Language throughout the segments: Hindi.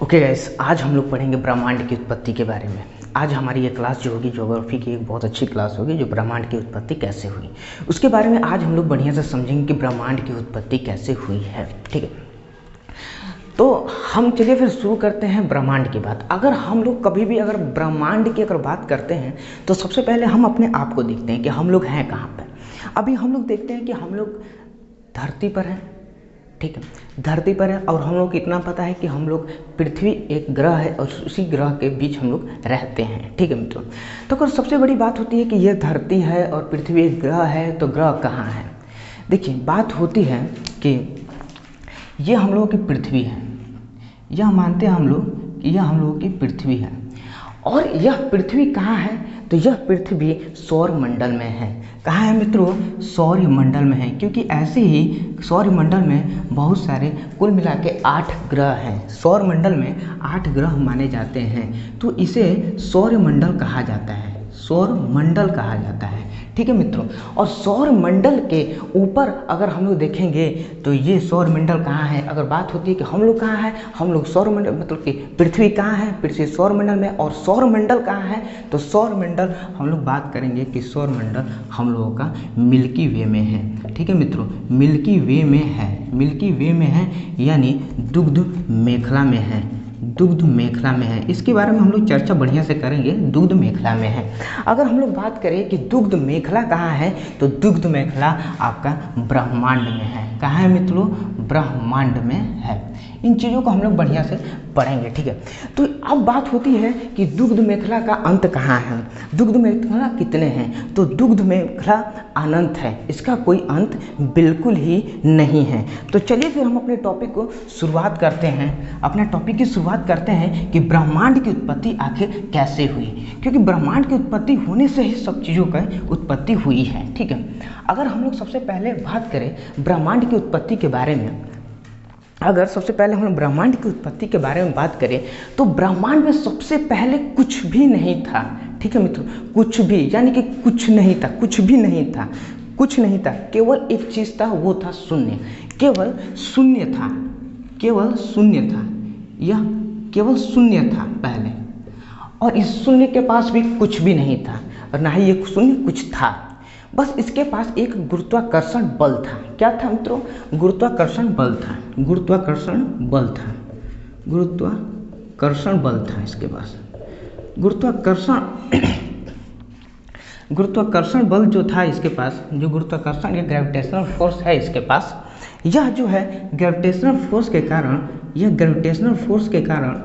ओके गाइस, आज हम लोग पढ़ेंगे ब्रह्मांड की उत्पत्ति के बारे में। आज हमारी ये क्लास जो होगी ज्योग्राफी की एक बहुत अच्छी क्लास होगी, जो ब्रह्मांड की उत्पत्ति कैसे हुई उसके बारे में आज हम लोग बढ़िया से समझेंगे कि ब्रह्मांड की उत्पत्ति कैसे हुई है। ठीक है, तो हम चलिए फिर शुरू करते हैं ब्रह्मांड की बात। अगर हम लोग कभी भी अगर ब्रह्मांड की अगर बात करते हैं तो सबसे पहले हम अपने आप को देखते हैं कि हम लोग हैं कहाँ पर। अभी हम लोग देखते हैं कि हम लोग धरती पर हैं। ठीक है, धरती पर है और हम लोग को इतना पता है कि हम लोग पृथ्वी एक ग्रह है और उसी ग्रह के बीच हम लोग रहते हैं। ठीक है मित्रों, तो अगर सबसे बड़ी बात होती है कि यह धरती है और पृथ्वी एक ग्रह है, तो ग्रह कहाँ है। देखिए, बात होती है कि ये हम लोगों की पृथ्वी है। यह मानते हैं हम लोग कि यह हम लोगों की पृथ्वी है। और यह पृथ्वी कहाँ है, तो यह पृथ्वी सौर मंडल में है। कहाँ है मित्रों? सौर मंडल में है, क्योंकि ऐसे ही सौर मंडल में बहुत सारे कुल मिला के 8 ग्रह हैं। सौर मंडल में 8 ग्रह माने जाते हैं, तो इसे सौर मंडल कहा जाता है। सौर मंडल कहा जाता है। ठीक है मित्रों, और सौर मंडल के ऊपर अगर हम लोग देखेंगे तो ये सौर मंडल कहाँ है। अगर बात होती है कि हम लोग कहाँ हैं, हम लोग सौर मंडल मतलब कि पृथ्वी कहाँ है, पृथ्वी सौर मंडल में। और सौर मंडल कहाँ है, तो सौर मंडल हम लोग बात करेंगे कि सौर मंडल हम लोगों का मिल्की वे में है। ठीक है मित्रों, मिल्की वे में है। मिल्की वे में है यानी दुग्ध मेखला में है। दुग्ध मेखला में है। इसके बारे में हम लोग चर्चा बढ़िया से करेंगे। दुग्ध मेखला में है। अगर हम लोग बात करें कि दुग्ध मेखला कहाँ है, तो दुग्ध मेखला आपका ब्रह्मांड में है। कहाँ है मित्रों? ब्रह्मांड में है। इन चीज़ों को हम लोग बढ़िया से पढ़ेंगे। ठीक है, तो अब बात होती है कि दुग्ध मेखला का अंत कहाँ है। दुग्ध मेखला कितने हैं, तो दुग्ध मेखला अनंत है। इसका कोई अंत बिल्कुल ही नहीं है। तो चलिए फिर हम अपने टॉपिक को शुरुआत करते हैं। अपने टॉपिक की शुरुआत करते हैं कि ब्रह्मांड की उत्पत्ति आखिर कैसे हुई, क्योंकि ब्रह्मांड की उत्पत्ति होने से ही सब चीज़ों का उत्पत्ति हुई है। ठीक है, अगर हम लोग सबसे पहले बात करें ब्रह्मांड की उत्पत्ति के बारे में, अगर सबसे पहले हम ब्रह्मांड की उत्पत्ति के बारे में बात करें तो ब्रह्मांड में सबसे पहले कुछ भी नहीं था। ठीक है मित्रों, कुछ भी यानी कि कुछ नहीं था, कुछ भी नहीं था, कुछ नहीं था। केवल एक चीज़ था, वो था शून्य। केवल शून्य था, केवल शून्य था। यह केवल शून्य था पहले, और इस शून्य के पास भी कुछ भी नहीं था, और ना ही ये शून्य कुछ था। बस इसके पास एक गुरुत्वाकर्षण बल था। क्या था मित्रों? गुरुत्वाकर्षण बल था। गुरुत्वाकर्षण बल था। गुरुत्वाकर्षण बल था इसके पास। गुरुत्वाकर्षण बल जो था इसके पास, जो गुरुत्वाकर्षण या ग्रेविटेशनल फोर्स है इसके पास, यह जो है ग्रेविटेशनल फोर्स के कारण, यह ग्रेविटेशनल फोर्स के कारण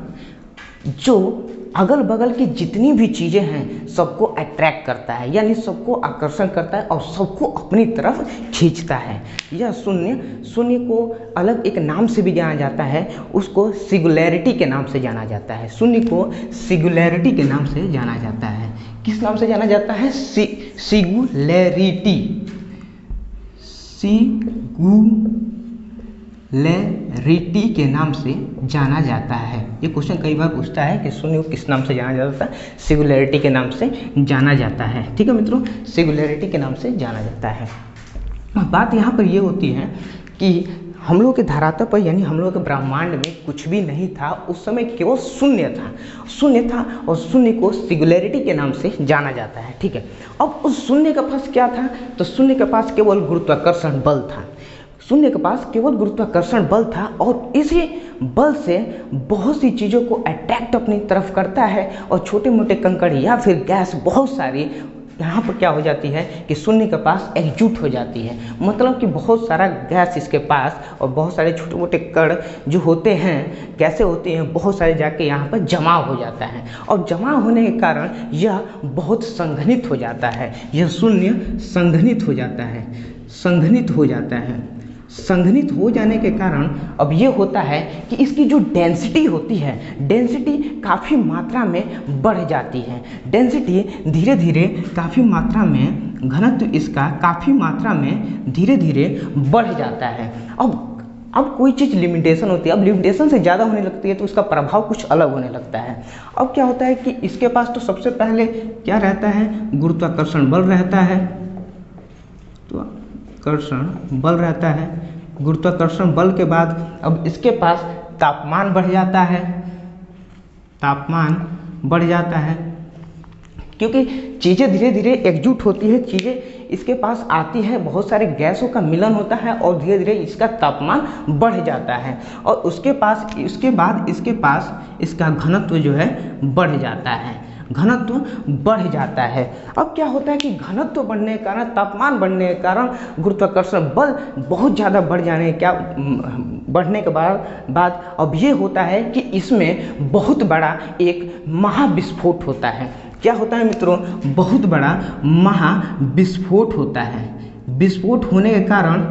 जो अगल बगल की जितनी भी चीज़ें हैं सबको अट्रैक्ट करता है, यानी सबको आकर्षण करता है और सबको अपनी तरफ खींचता है। यह शून्य को अलग एक नाम से भी जाना जाता है, उसको सिंगुलैरिटी के नाम से जाना जाता है। शून्य को सिंगुलैरिटी के नाम से जाना जाता है। किस नाम से जाना जाता है? सिंगुलैरिटी। सिंगुलैरिटी के नाम से जाना जाता है। ये क्वेश्चन कई बार पूछता है कि शून्य को किस नाम से जाना जाता है? सिंगुलैरिटी के नाम से जाना जाता है। ठीक है मित्रों, सिंगुलैरिटी के नाम से जाना जाता है। बात यहाँ पर ये होती है कि हम लोग के धरातल पर यानी हम लोग के ब्रह्मांड में कुछ भी नहीं था। उस समय केवल शून्य था, शून्य था, और शून्य को सिंगुलैरिटी के नाम से जाना जाता है। ठीक है, अब उस शून्य के पास क्या था, तो शून्य के पास केवल गुरुत्वाकर्षण बल था। शून्य के पास केवल गुरुत्वाकर्षण बल था, और इसी बल से बहुत सी चीज़ों को अट्रैक्ट अपनी तरफ करता है, और छोटे मोटे कंकड़ या फिर गैस बहुत सारी यहाँ पर क्या हो जाती है कि शून्य के पास एकजुट हो जाती है। मतलब कि बहुत सारा गैस इसके पास और बहुत सारे छोटे मोटे कण जो होते हैं, कैसे होते हैं, बहुत सारे जाके यहाँ पर जमा हो जाता है, और जमा होने के कारण यह बहुत संघनित हो जाता है। यह शून्य संघनित हो जाता है, संघनित हो जाता है। संघनित हो जाने के कारण अब ये होता है कि इसकी जो डेंसिटी होती है, डेंसिटी काफ़ी मात्रा में बढ़ जाती है। डेंसिटी धीरे धीरे काफ़ी मात्रा में, घनत्व इसका काफ़ी मात्रा में धीरे धीरे बढ़ जाता है। अब कोई चीज़ लिमिटेशन होती है, अब लिमिटेशन से ज़्यादा होने लगती है तो उसका प्रभाव कुछ अलग होने लगता है। अब क्या होता है कि इसके पास तो सबसे पहले क्या रहता है? गुरुत्वाकर्षण बल रहता है। तो गुरुत्वाकर्षण बल रहता है। गुरुत्वाकर्षण बल के बाद अब इसके पास तापमान बढ़ जाता है। तापमान बढ़ जाता है, क्योंकि चीज़ें धीरे धीरे एकजुट होती है, चीज़ें इसके पास आती है, बहुत सारे गैसों का मिलन होता है और धीरे धीरे इसका तापमान बढ़ जाता है और उसके बाद इसके पास इसका घनत्व जो है बढ़ जाता है, घनत्व बढ़ जाता है। अब क्या होता है कि घनत्व बढ़ने के कारण, तापमान बढ़ने के कारण गुरुत्वाकर्षण बल बहुत ज़्यादा बढ़ने के बाद अब ये होता है कि इसमें बहुत बड़ा एक महाविस्फोट होता है। क्या होता है मित्रों? बहुत बड़ा महाविस्फोट होता है। विस्फोट होने के कारण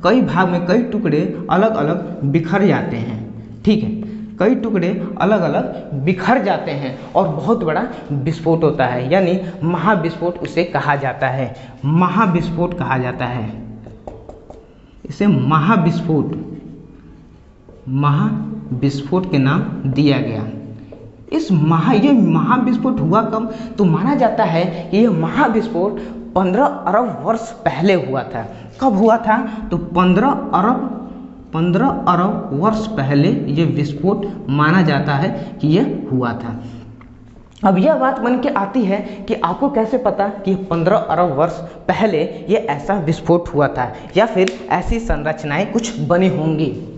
कई भाग में कई टुकड़े अलग अलग बिखर जाते हैं, ठीक है, कई टुकड़े अलग अलग बिखर जाते हैं और बहुत बड़ा विस्फोट होता है, यानी महाविस्फोट उसे कहा जाता है, महाविस्फोट कहा जाता है, इसे महाविस्फोट के नाम दिया गया। ये महाविस्फोट हुआ कब? तो माना जाता है कि यह महाविस्फोट 15 अरब वर्ष पहले हुआ था। कब हुआ था? तो 15 अरब वर्ष पहले ये विस्फोट माना जाता है कि यह हुआ था। अब यह बात बन के आती है कि आपको कैसे पता कि 15 अरब वर्ष पहले ये ऐसा विस्फोट हुआ था या फिर ऐसी संरचनाएं कुछ बनी होंगी।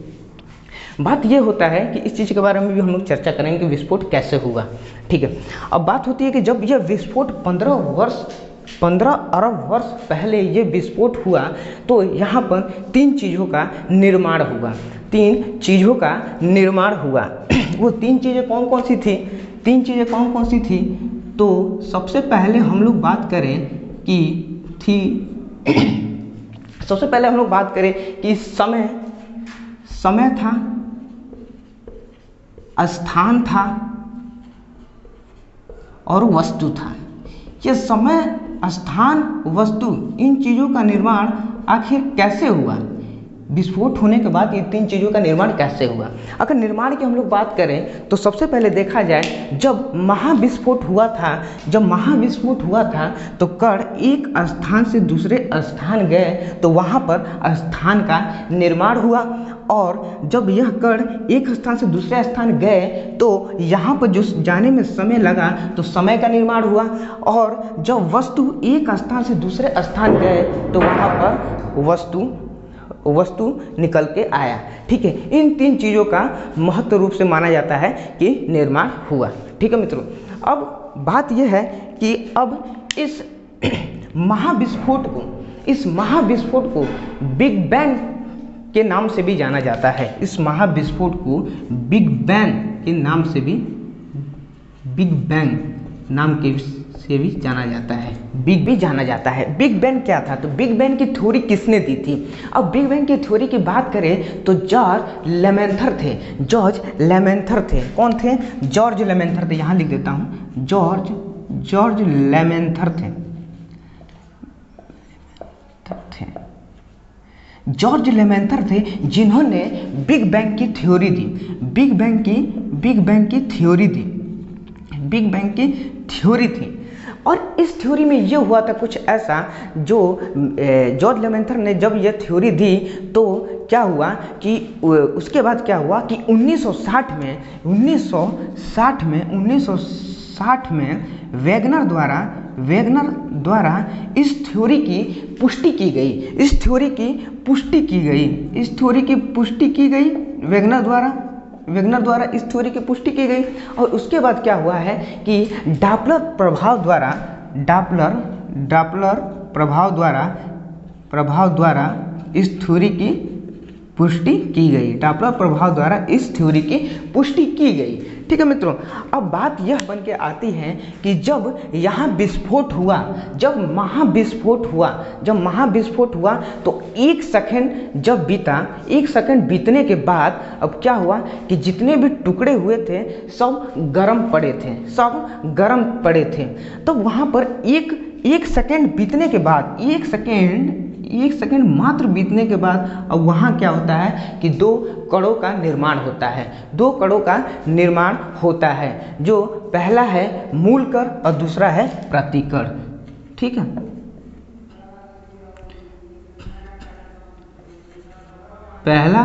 बात यह होता है कि इस चीज़ के बारे में भी हम लोग चर्चा करेंगे कि विस्फोट कैसे हुआ, ठीक है। अब बात होती है कि जब यह विस्फोट 15 अरब वर्ष पहले ये विस्फोट हुआ तो यहाँ पर 3 चीज़ों का निर्माण हुआ, 3 चीज़ों का निर्माण हुआ। वो 3 चीज़ें कौन कौन सी थी? 3 चीज़ें कौन कौन सी थी? तो सबसे पहले हम लोग बात करें कि समय था, स्थान था और वस्तु था। ये समय, स्थान, वस्तु, इन चीज़ों का निर्माण आखिर कैसे हुआ? विस्फोट होने के बाद ये 3 चीज़ों का निर्माण कैसे हुआ? अगर निर्माण की हम लोग बात करें तो सबसे पहले देखा जाए, जब महाविस्फोट हुआ था तो कण एक स्थान से दूसरे स्थान गए तो वहाँ पर स्थान का निर्माण हुआ, और जब यह कण एक स्थान से दूसरे स्थान गए तो यहाँ पर जो जाने में समय लगा तो समय का निर्माण हुआ, और जब वस्तु एक स्थान से दूसरे स्थान गए तो वहाँ पर वस्तु निकल के आया, ठीक है। इन 3 चीज़ों का महत्व रूप से माना जाता है कि निर्माण हुआ, ठीक है मित्रों। अब बात यह है कि अब इस महाविस्फोट को बिग बैंग के नाम से भी जाना जाता है। इस महाविस्फोट को बिग बैंग के नाम से भी, बिग बैंग नाम से भी जाना जाता है, जाना जाता है। बिग बैंग क्या था? तो बिग बैंग की थ्योरी किसने दी थी? अब बिग बैंग की थ्योरी की बात करें तो जॉर्ज लेमेंथर थे। कौन थे? जॉर्ज लेमेंथर थे। यहाँ लिख देता हूँ, जॉर्ज लेमेंथर थे। जॉर्ज लेमेंथर थे जिन्होंने बिग बैंग की थ्योरी दी, बिग बैंग की थ्योरी थी। और इस थ्योरी में ये हुआ था कुछ ऐसा, जो जॉर्ज लेमेंथर ने जब ये थ्योरी दी तो क्या हुआ कि उसके बाद क्या हुआ कि 1960 में वेगनर द्वारा इस थ्योरी की पुष्टि की गई वेगनर द्वारा इस थ्योरी की पुष्टि की गई। और उसके बाद क्या हुआ है कि डॉपलर प्रभाव द्वारा इस थ्योरी की पुष्टि की गई, डॉपलर प्रभाव द्वारा इस थ्योरी की पुष्टि की गई, ठीक है मित्रों। अब बात यह बन के आती है कि जब यहाँ विस्फोट हुआ, जब महाविस्फोट हुआ तो 1 सेकंड जब बीता, 1 सेकंड बीतने के बाद अब क्या हुआ कि जितने भी टुकड़े हुए थे सब गर्म पड़े थे। तब वहाँ पर एक सेकंड बीतने के बाद, एक सेकंड मात्र बीतने के बाद अब वहाँ क्या होता है कि 2 कणों का निर्माण होता है, जो पहला है मूल कण और दूसरा है प्रतिकण, ठीक है। पहला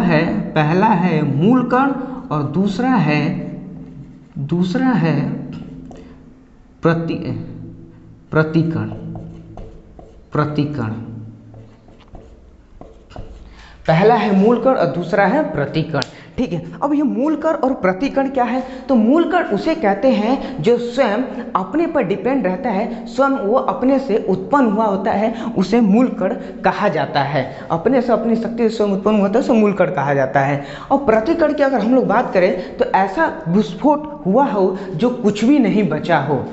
है मूल कण और दूसरा है दूसरा है प्रतिकण। पहला है मूलकण और दूसरा है प्रतिकण। ठीक है, अब ये मूलकण और प्रतिकण क्या है? तो मूलकण उसे कहते हैं जो स्वयं अपने पर डिपेंड रहता है, स्वयं वो अपने से उत्पन्न हुआ होता है, उसे मूलकण कहा जाता है। अपने से अपनी शक्ति से स्वयं उत्पन्न हुआ होता है, उसे मूलकण कहा जाता है। और प्रतिकण की अगर हम लोग बात करें तो ऐसा विस्फोट हुआ हो जो कुछ भी नहीं बचा हो,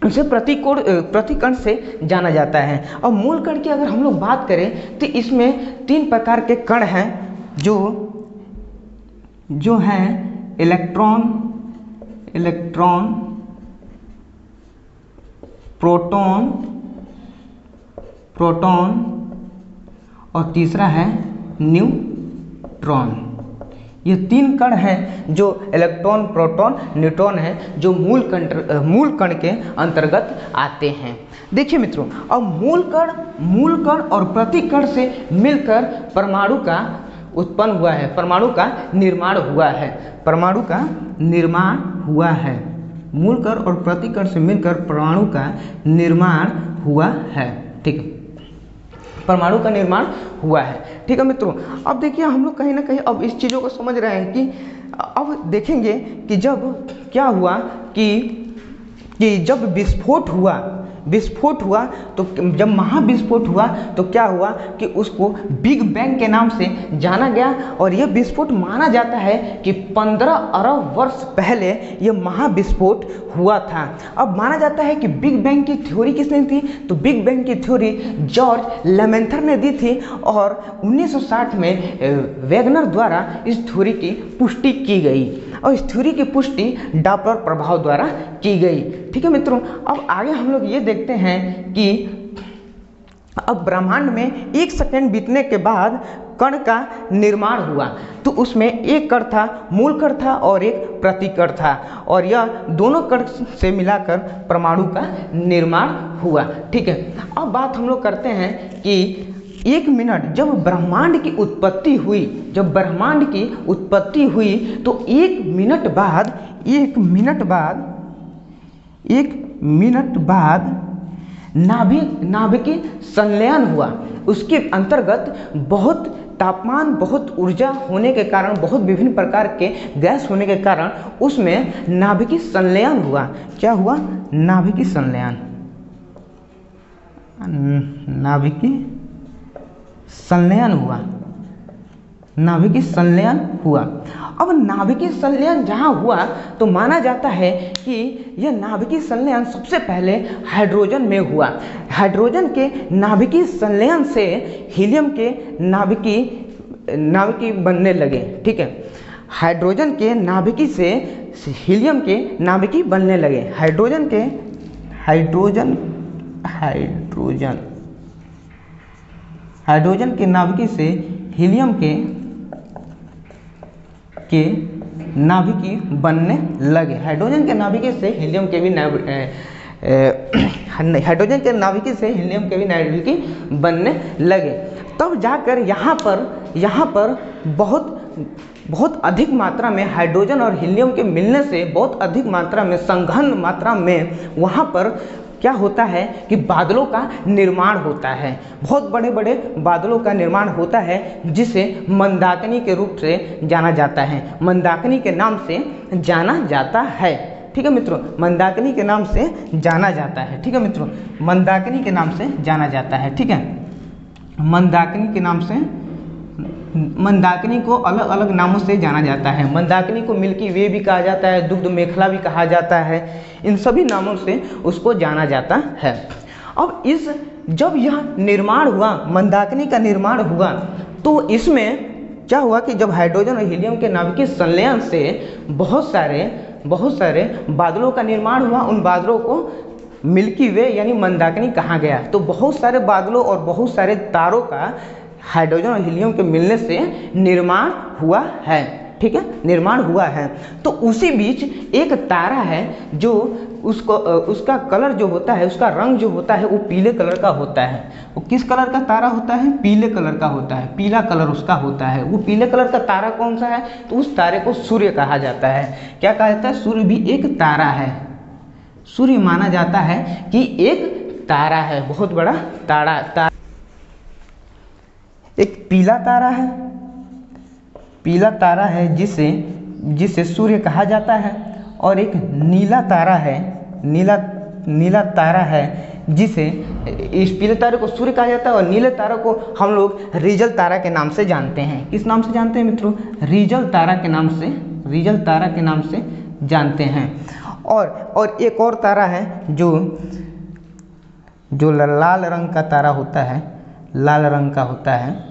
उसे प्रतिकण से जाना जाता है। और मूलकण की अगर हम लोग बात करें तो इसमें 3 प्रकार के कण हैं जो हैं इलेक्ट्रॉन, प्रोटॉन और तीसरा है न्यूट्रॉन। ये 3 कण हैं जो इलेक्ट्रॉन, प्रोटॉन, न्यूट्रॉन हैं, जो मूल कण के अंतर्गत आते हैं। देखिए मित्रों, अब मूलकण और प्रतिकण से मिलकर परमाणु का उत्पन्न हुआ है, परमाणु का निर्माण हुआ है। मूलकण और प्रतिकण से मिलकर परमाणु का निर्माण हुआ है। ठीक है, परमाणु का निर्माण हुआ है। ठीक है मित्रों, अब देखिए हम लोग कहीं ना कहीं अब इस चीज़ों को समझ रहे हैं कि अब देखेंगे कि जब क्या हुआ कि जब विस्फोट हुआ तो जब महाविस्फोट हुआ तो क्या हुआ कि उसको बिग बैंग के नाम से जाना गया। और यह विस्फोट माना जाता है कि 15 अरब वर्ष पहले यह महाविस्फोट हुआ था। अब माना जाता है कि बिग बैंग की थ्योरी किसने दी? तो बिग बैंग की थ्योरी जॉर्ज लेमेंथर ने दी थी और 1960 में वैगनर द्वारा इस थ्योरी की पुष्टि की गई और इस थ्योरी की पुष्टि डॉपलर प्रभाव द्वारा की गई। ठीक है मित्रों, अब आगे हम लोग ये देखते हैं कि अब ब्रह्मांड में 1 सेकंड बीतने के बाद कण का निर्माण हुआ। तो उसमें एक कण था, मूल कण था और एक प्रतिकण था, और यह दोनों कण से मिलाकर परमाणु का निर्माण हुआ। ठीक है, अब बात हम लोग करते हैं कि 1 मिनट जब ब्रह्मांड की उत्पत्ति हुई तो 1 मिनट बाद नाभिकीय संलयन हुआ। उसके अंतर्गत बहुत तापमान, बहुत ऊर्जा होने के कारण, बहुत विभिन्न प्रकार के गैस होने के कारण उसमें नाभिकीय संलयन हुआ। क्या हुआ? नाभिकीय संलयन हुआ। अब नाभिकीय संलयन जहाँ हुआ तो माना जाता है कि यह नाभिकीय संलयन सबसे पहले हाइड्रोजन में हुआ। हाइड्रोजन के नाभिकीय संलयन से हीलियम के नाभिकीय बनने लगे। ठीक है, हाइड्रोजन के नाभिकीय से हीलियम के नाभिकीय बनने लगे। हाइड्रोजन के नाभिकीय से हीलियम के नाभिकीय बनने लगे। हाइड्रोजन के नाभिकीय से हीलियम के भी नाभिकीय बनने लगे। तब जाकर यहाँ पर बहुत अधिक मात्रा में हाइड्रोजन और हीलियम के मिलने से बहुत अधिक मात्रा में, संघन मात्रा में वहाँ पर क्या होता है कि बादलों का निर्माण होता है। बहुत बड़े बड़े बादलों का निर्माण होता है जिसे मंदाकिनी के रूप से जाना जाता है, मंदाकिनी के नाम से जाना जाता है। ठीक है मित्रों, मंदाकिनी के नाम से जाना जाता है। ठीक है मित्रों, मंदाकिनी के नाम से जाना जाता है। ठीक है, मंदाकिनी को अलग अलग नामों से जाना जाता है। मंदाकिनी को मिल्की वे भी कहा जाता है, दुग्ध मेखला भी कहा जाता है। इन सभी नामों से उसको जाना जाता है। अब जब यह निर्माण हुआ, मंदाकिनी का निर्माण हुआ, तो इसमें क्या हुआ कि जब हाइड्रोजन और हीलियम के नाभिकीय संलयन से बहुत सारे बादलों का निर्माण हुआ, उन बादलों को मिल्की वे यानी मंदाकिनी कहा गया। तो बहुत सारे बादलों और बहुत सारे तारों का हाइड्रोजन और हीलियम के मिलने से निर्माण हुआ है। ठीक है, निर्माण हुआ है। तो उसी बीच एक तारा है जो उसको उसका कलर जो होता है, उसका रंग जो होता है वो पीले कलर का होता है। वो किस कलर का तारा होता है? पीले कलर का होता है, पीला कलर उसका होता है। वो पीले कलर का तारा कौन सा है? तो उस तारे को सूर्य कहा जाता है। क्या कहा जाता है? सूर्य भी एक तारा है। सूर्य माना जाता है कि एक तारा है, बहुत बड़ा तारा। एक पीला तारा है, पीला तारा है जिसे सूर्य कहा जाता है। और एक नीला तारा है, नीला तारा है जिसे, इस पीले तारे को सूर्य कहा जाता है और नीले तारे को हम लोग रीजल तारा के नाम से जानते हैं। किस नाम से जानते हैं मित्रों? रीजल तारा के नाम से, रीजल तारा के नाम से जानते हैं। और एक और तारा है जो लाल रंग का तारा होता है, लाल रंग का होता है,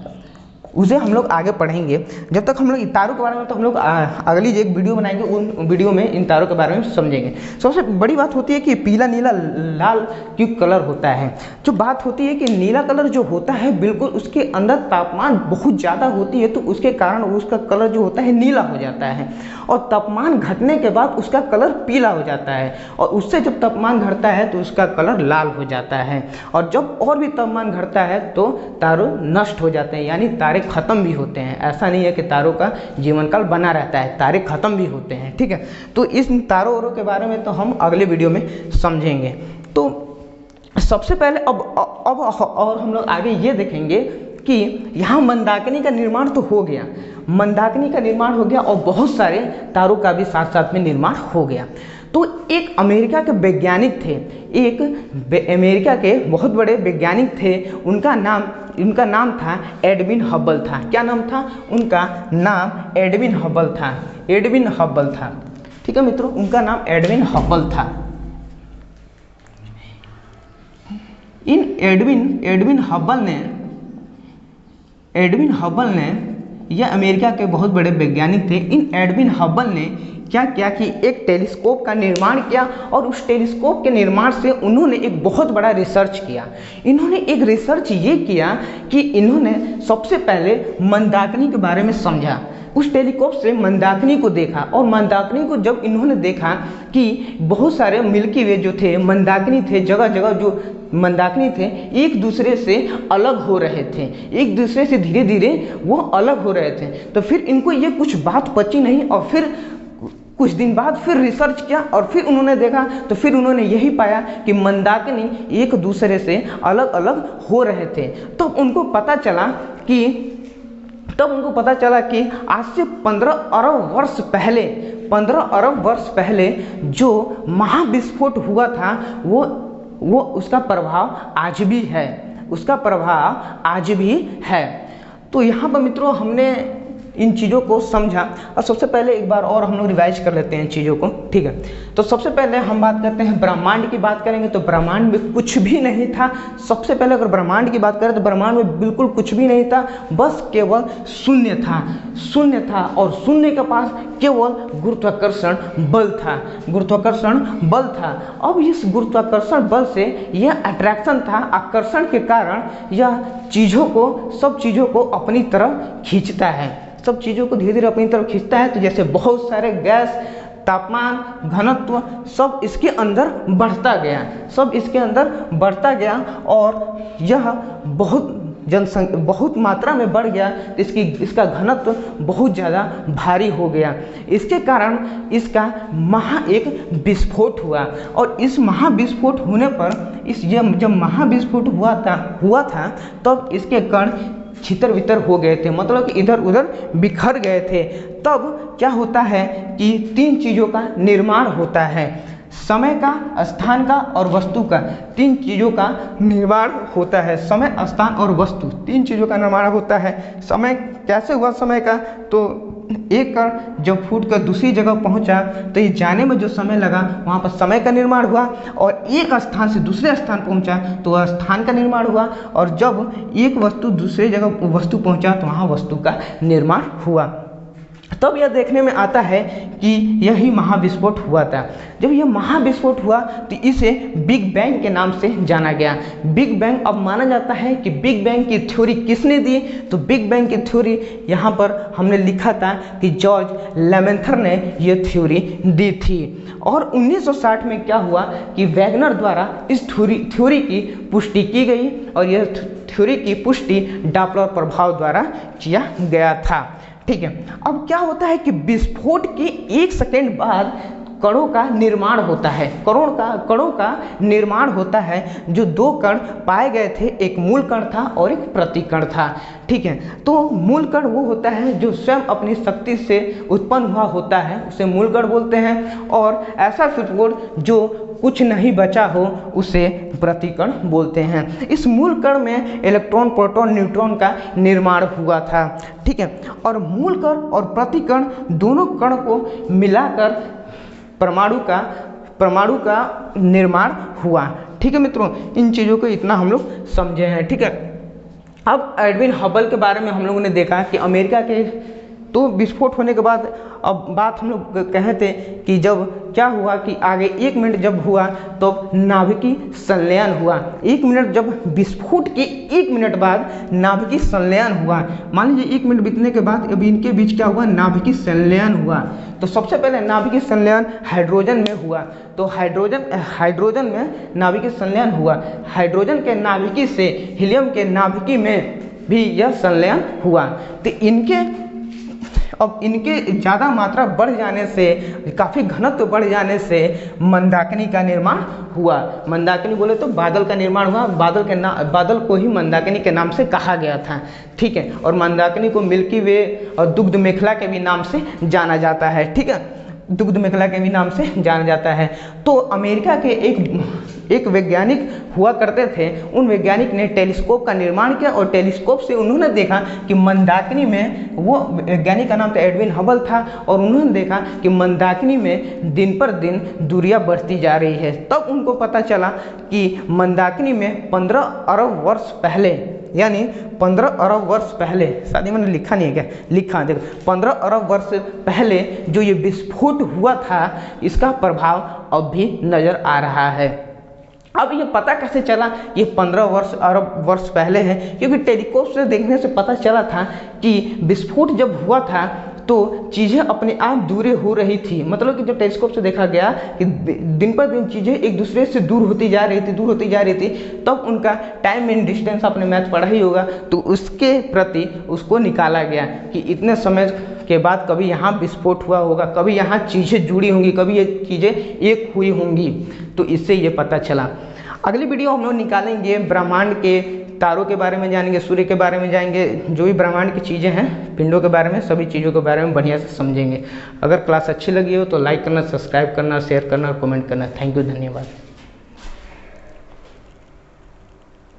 उसे हम लोग आगे पढ़ेंगे। जब तक हम लोग तारों के बारे में, तो हम लोग अगली एक वीडियो बनाएंगे, उन वीडियो में इन तारों के बारे में समझेंगे। सबसे बड़ी बात होती है कि पीला, नीला, लाल क्यों कलर होता है। जो बात होती है कि नीला कलर जो होता है, बिल्कुल उसके अंदर तापमान बहुत ज़्यादा होती है, तो उसके कारण उसका कलर जो होता है नीला हो जाता है। और तापमान घटने के बाद उसका कलर पीला हो जाता है। और उससे जब तापमान घटता है तो उसका कलर लाल हो जाता है। और जब और भी तापमान घटता है तो तारों नष्ट हो जाते हैं, यानी तारे ख़त्म भी होते हैं। ऐसा नहीं है कि तारों का जीवन काल बना रहता है, तारे ख़त्म भी होते हैं। ठीक है, तो इस तारों ओरों के बारे में तो हम अगले वीडियो में समझेंगे। तो सबसे पहले अब और हम लोग आगे ये देखेंगे कि यहाँ मंदाकिनी का निर्माण तो हो गया, मंदाकिनी का निर्माण हो गया और बहुत सारे तारों का भी साथ साथ में निर्माण हो गया। तो एक अमेरिका के वैज्ञानिक थे, एक अमेरिका के बहुत बड़े वैज्ञानिक थे, उनका नाम था एडविन हबल था। क्या नाम था? उनका नाम एडविन हबल था, एडविन हबल था। ठीक है मित्रों, उनका नाम एडविन हबल था। इन एडविन हबल ने यह अमेरिका के बहुत बड़े वैज्ञानिक थे। इन एडविन हबल ने क्या किया कि एक टेलीस्कोप का निर्माण किया और उस टेलीस्कोप के निर्माण से उन्होंने एक बहुत बड़ा रिसर्च किया। इन्होंने एक रिसर्च ये किया कि इन्होंने सबसे पहले मंदाकिनी के बारे में समझा। उस टेलीस्कोप से मंदाकिनी को देखा और मंदाकिनी को जब इन्होंने देखा कि बहुत सारे मिल्की वे जो थे, मंदाकिनी थे, जगह जगह जो मंदाकिनी थे एक दूसरे से अलग हो रहे थे, एक दूसरे से धीरे धीरे वो अलग हो रहे थे। तो फिर इनको ये कुछ बात पची नहीं और फिर कुछ दिन बाद फिर रिसर्च किया और फिर उन्होंने देखा, तो फिर उन्होंने यही पाया कि मंदाकिनी एक दूसरे से अलग अलग हो रहे थे। तब उनको पता चला कि आज से 15 अरब वर्ष पहले जो महाविस्फोट हुआ था वो उसका प्रभाव आज भी है, उसका प्रभाव आज भी है। तो यहाँ पर मित्रों हमने इन चीज़ों को समझा। और सबसे पहले एक बार और हम लोग रिवाइज कर लेते हैं इन चीज़ों को। ठीक है, तो सबसे पहले हम बात करते हैं ब्रह्मांड की बात करेंगे तो ब्रह्मांड में कुछ भी नहीं था। सबसे पहले अगर ब्रह्मांड की बात करें तो ब्रह्मांड में बिल्कुल कुछ भी नहीं था, बस केवल शून्य था और शून्य के पास केवल गुरुत्वाकर्षण बल था। अब इस गुरुत्वाकर्षण बल से यह अट्रैक्शन था, आकर्षण के कारण यह सब चीज़ों को अपनी तरफ खींचता है, सब चीज़ों को धीरे धीरे अपनी तरफ खींचता है। तो जैसे बहुत सारे गैस, तापमान, घनत्व सब इसके अंदर बढ़ता गया और यह बहुत मात्रा में बढ़ गया। इसका घनत्व बहुत ज़्यादा भारी हो गया। इसके कारण इसका एक विस्फोट हुआ और इस महाविस्फोट होने पर जब महाविस्फोट हुआ था तब इसके कण छितर वितर हो गए थे, मतलब कि इधर उधर बिखर गए थे। तब क्या होता है कि 3 चीज़ों का निर्माण होता है, समय का, स्थान का और वस्तु का। 3 चीज़ों का निर्माण होता है, समय, स्थान और वस्तु, 3 चीज़ों का निर्माण होता है। समय कैसे हुआ? समय का तो एक कण जब फूट कर दूसरी जगह पहुंचा तो ये जाने में जो समय लगा वहाँ पर समय का निर्माण हुआ, और एक स्थान से दूसरे स्थान पहुंचा तो वह स्थान का निर्माण हुआ, और जब एक वस्तु दूसरे जगह वस्तु पहुंचा तो वहाँ वस्तु का निर्माण हुआ। तब यह देखने में आता है कि यही महाविस्फोट हुआ था। जब यह महाविस्फोट हुआ तो इसे बिग बैंग के नाम से जाना गया। बिग बैंग अब माना जाता है कि बिग बैंग की थ्योरी किसने दी, तो बिग बैंग की थ्योरी यहाँ पर हमने लिखा था कि जॉर्ज लेमेंथर ने यह थ्योरी दी थी। और 1960 में क्या हुआ कि वैगनर द्वारा इस थ्योरी की पुष्टि की गई और यह थ्योरी की पुष्टि डॉपलर प्रभाव द्वारा किया गया था। ठीक है, अब क्या होता है कि विस्फोट के 1 सेकेंड बाद कणों का निर्माण होता है। कणों का निर्माण होता है। जो 2 कण पाए गए थे, एक मूल कण था और एक प्रतिकण था। ठीक है, तो मूल कण वो होता है जो स्वयं अपनी शक्ति से उत्पन्न हुआ होता है, उसे मूल कण बोलते हैं। और ऐसा विस्फोट जो कुछ नहीं बचा हो उसे प्रतिकण बोलते हैं। इस मूल कण में इलेक्ट्रॉन, प्रोटॉन, न्यूट्रॉन का निर्माण हुआ था। ठीक है, और मूल कण और प्रतिकण दोनों कण को मिलाकर परमाणु का निर्माण हुआ। ठीक है मित्रों, इन चीज़ों को इतना हम लोग समझे हैं। ठीक है, अब एडविन हबल के बारे में हम लोगों ने देखा कि अमेरिका के तो विस्फोट होने के बाद अब बात हम लोग कहे थे कि जब क्या हुआ कि आगे 1 मिनट जब हुआ तो नाभिकीय संलयन हुआ। 1 मिनट जब विस्फोट के 1 मिनट बाद नाभिकीय संलयन हुआ। मान लीजिए 1 मिनट बीतने के बाद अब इनके बीच क्या हुआ, नाभिकीय संलयन हुआ। तो सबसे पहले नाभिकीय संलयन हाइड्रोजन में हुआ। तो हाइड्रोजन में नाभिकीय संलयन हुआ। हाइड्रोजन के नाभिकीय से हीलियम के नाभिकीय में भी यह संलयन हुआ। तो इनके ज़्यादा मात्रा बढ़ जाने से, काफ़ी घनत्व बढ़ जाने से मंदाकिनी का निर्माण हुआ। मंदाकिनी बोले तो बादल का निर्माण हुआ। बादल को ही मंदाकिनी के नाम से कहा गया था। ठीक है, और मंदाकिनी को मिल्की वे और दुग्ध मेखला के भी नाम से जाना जाता है। ठीक है, दुग्ध मेखला के भी नाम से जाना जाता है। तो अमेरिका के एक वैज्ञानिक हुआ करते थे। उन वैज्ञानिक ने टेलीस्कोप का निर्माण किया और टेलीस्कोप से उन्होंने देखा कि मंदाकिनी में, वो वैज्ञानिक का नाम तो एडविन हबल था, और उन्होंने देखा कि मंदाकिनी में दिन पर दिन दूरियां बढ़ती जा रही है। तब उनको पता चला कि मंदाकिनी में 15 अरब वर्ष पहले, यानी 15 अरब वर्ष पहले, शायद मैंने लिखा नहीं है क्या, लिखा देखो, 15 अरब वर्ष पहले जो ये विस्फोट हुआ था इसका प्रभाव अब भी नज़र आ रहा है। अब ये पता कैसे चला ये 15 अरब वर्ष पहले है, क्योंकि टेलीस्कोप से देखने से पता चला था कि विस्फोट जब हुआ था तो चीज़ें अपने आप दूर हो रही थी। मतलब कि जब टेलीस्कोप से देखा गया कि दिन पर दिन चीज़ें एक दूसरे से दूर होती जा रही थी, तब उनका टाइम एंड डिस्टेंस, आपने मैथ पढ़ा ही होगा, तो उसके प्रति उसको निकाला गया कि इतने समय के बाद कभी यहाँ विस्फोट हुआ होगा, कभी यहाँ चीज़ें जुड़ी होंगी, कभी ये चीज़ें एक हुई होंगी। तो इससे ये पता चला। अगली वीडियो हम लोग निकालेंगे ब्रह्मांड के तारों के बारे में जानेंगे, सूर्य के बारे में जाएंगे, जो भी ब्रह्मांड की चीज़ें हैं, पिंडों के बारे में, सभी चीज़ों के बारे में बढ़िया से समझेंगे। अगर क्लास अच्छी लगी हो तो लाइक करना, सब्सक्राइब करना, शेयर करना और कमेंट करना। थैंक यू, धन्यवाद।